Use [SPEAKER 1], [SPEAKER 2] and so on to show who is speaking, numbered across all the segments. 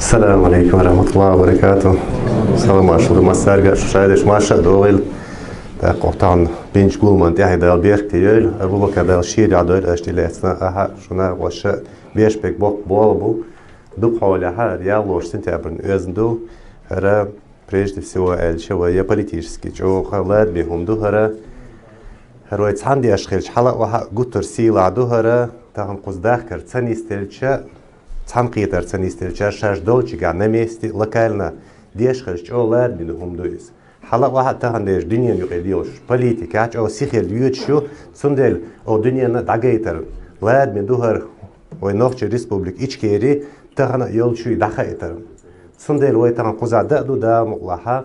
[SPEAKER 1] السلام عليكم ورحمة الله وبركاته. سلام عليكم مسار شايدش ماشا دويل قطعن بينج قول تاعي دال بيرك تيل أبو بكر دال شير عدول أشتيلاتنا أها شنا وش بيش بيك بوك بولبو دوب حولها ريالوش سنتابرن أزندو هرا прежде всего الشوية политический جو خلاد بهم دو هرا يتحندي أشخيلش حلا وها قطر سيلا دو هرا تاهم قصداخ كر تسانيستيلشا تحنقيتر تسانيستيلشا شاش دولشي قاع نميستي لكالنا ديش خلش أولاد بهم دويس حلا واحد تهندش دنيا يقيديوش بوليتيكاش أو سيخيل يوتشو سندل أو دنيا دعيتر لاد من دوهر وينوخش ريسبوبليك إيشكيري تهنا يولشو يدخيتر سندل ويتان قزع دادو دا مقلحة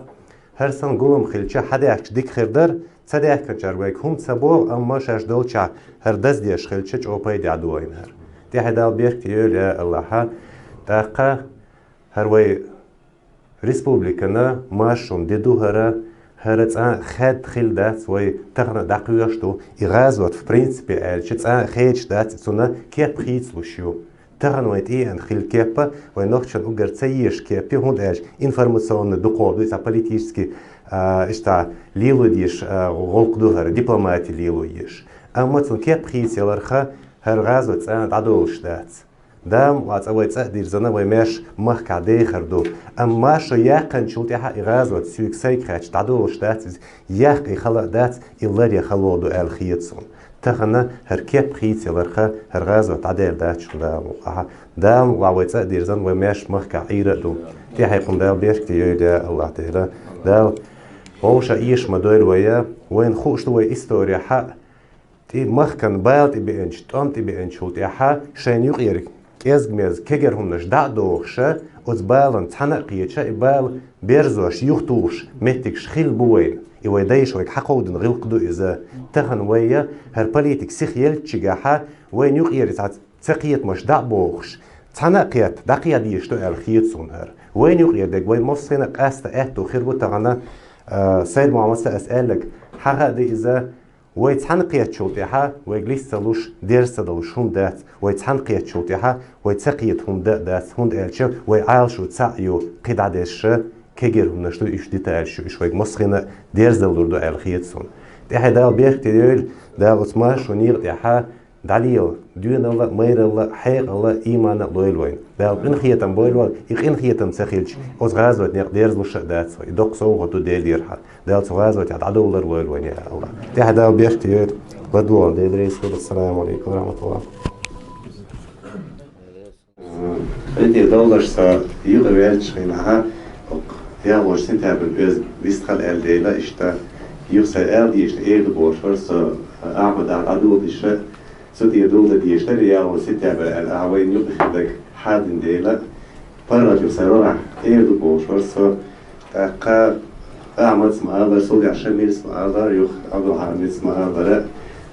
[SPEAKER 1] هر سن قولم خلشا حداش ديك خردر تصدق كنشار ويك هم تسبو أما شاش دولشا هر دز ديش خلشش أو باي دعدوين هر دي حدا بيرك يقول يا الله تاقا هر وي ريسبوبليكنا ماشون ديدو هرت خد خيل دات وي تغنا دقيقشتو إغازوت في برينسيبي الشت خيج دات سونا كيب خيتس لوشيو تغن ويت ان خيل كيبا وي نوخشن اوغر تسيش كيبي هوند اج انفورماسيون دقود تا политически اشتا ليلو ديش غولق دوهر дипломати ليلو يش اما تون كيب خيتس يلرخا هر غازوت عدولش دات دام وات اويت دير زنا وي ماش مخ كادي خردو اما شو يقن شلت يح اغازوت سيك سايكاتش تعدوش دات يق يخلق دات يلر يخلودو الخيتسون تخنا هر كيب خيت يلرخا هر غازوت عدل دات شو دام واويت دير زنا وي ماش مخ كعيردو تي حيقوم دال بيرك يا الله تعالى دال هوش ايش مدوير ويا وين خوش وي استوريا حق تي مخ كان بايلت بينش تونت بينش شلت يح شين يقيرك إزمز كجر هم نش دعوخشة أزبالن تناقيتشة إبال بيرزوش يختوش متكش خيل بوين يوديش ويك حقودن غلقدو إذا تخن ويا هر بوليتيك سخيل تشجعها وين يغير تقيت مش دعوخش تناقيت دقيت ديشتو الخيط سونهر وين يغير دك وين مصينا قاست أهتو خير بتغنا سيد معاملة أسألك حقا دي إذا ويتحنقيت شوتيها ويجلس تلوش درس تلوش هم دات ويتحنقيت شوتيها ويتسقيت هم دات هم دالش ويعال شو تسعيو قد عدش كجر هم نشتو إيش دي تالش إيش ويج مصخنا درس دلوردو الخيتسون ده دال بيخ تدير دال اسماش ونير تها دليل دون الله مير الله حيق الله إيمان لويلوين دال إن خيتم بويلوين إن خيتم سخيلش أوز غازوت نير درس لوش دات يدق سو هتو ديرها دال غازوت عدو الله لويلوين يا الله ده دال بيخ تدير بدوان ديدريس السلام عليكم ورحمة الله بدي دولار سا يغريش خينها يا وش سنتها بالبيز بيستخل الديلا إشتا يغسل الديش إيد بور فرص أعمد على عدو ديش سوتي دولة ديش تريا وسنتها بالأعوين يغسل حاد ديلا برا يغسل إيد بور فرص تاقا أعمد سمعال سودي عشان ميل سمعال يخ عبد الحميد سمعال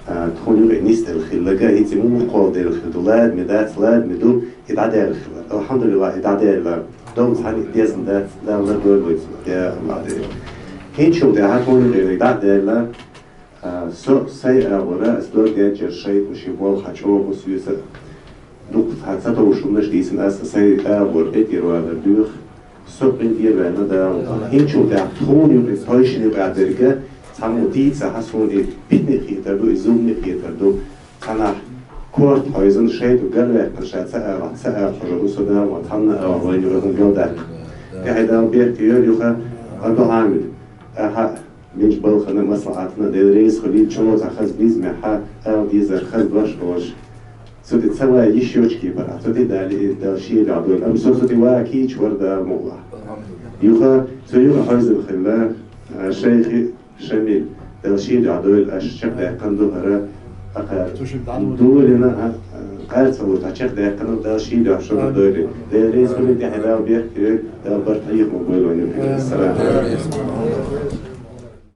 [SPEAKER 1] تكون يبقى نيست الخلقة هي مو قول دير الخلاد مدات لاد مدو يتعدى الخلاد الحمد لله يتعدى دوم صحني ديزن دات لا لا دول يا معدي هين شو ده هتكون يتعدى لا سو سيء ولا أسلوب جاجر شيء مش يبغى خشوع وسويسة دوك هتسافر وشو نش ديسن أس سيء ورقتي ولا دوخ سو بندير ولا ده هين شو ده تكون يبقى هايش يبقى درجة تمودي سحسون بيتني خيتر دو زوم خيتر دو أنا كورت هايزن شيء وقال لك شيء سأر حجر سودا وطحنا أوين يروحون جودة كهذا بيرتير يخا أبو عامل مش بالخنا مصلحتنا دريس خليل شو تأخذ بيز محا أو ديزر خذ باش سوتي تسوى يشوش كيبرا سوتي دالشيء عدول أم سوتي واكيش وردا مولا يخا سويخا هايزن خلا شيخ شميل دالشيء عدول الشق يقندو هرا دولنا قال سووا تشيخ ده كانوا ده شيء ده شو دولي ده رئيس كل ده حدا بيحكي ده برتايق موبايل وين السلام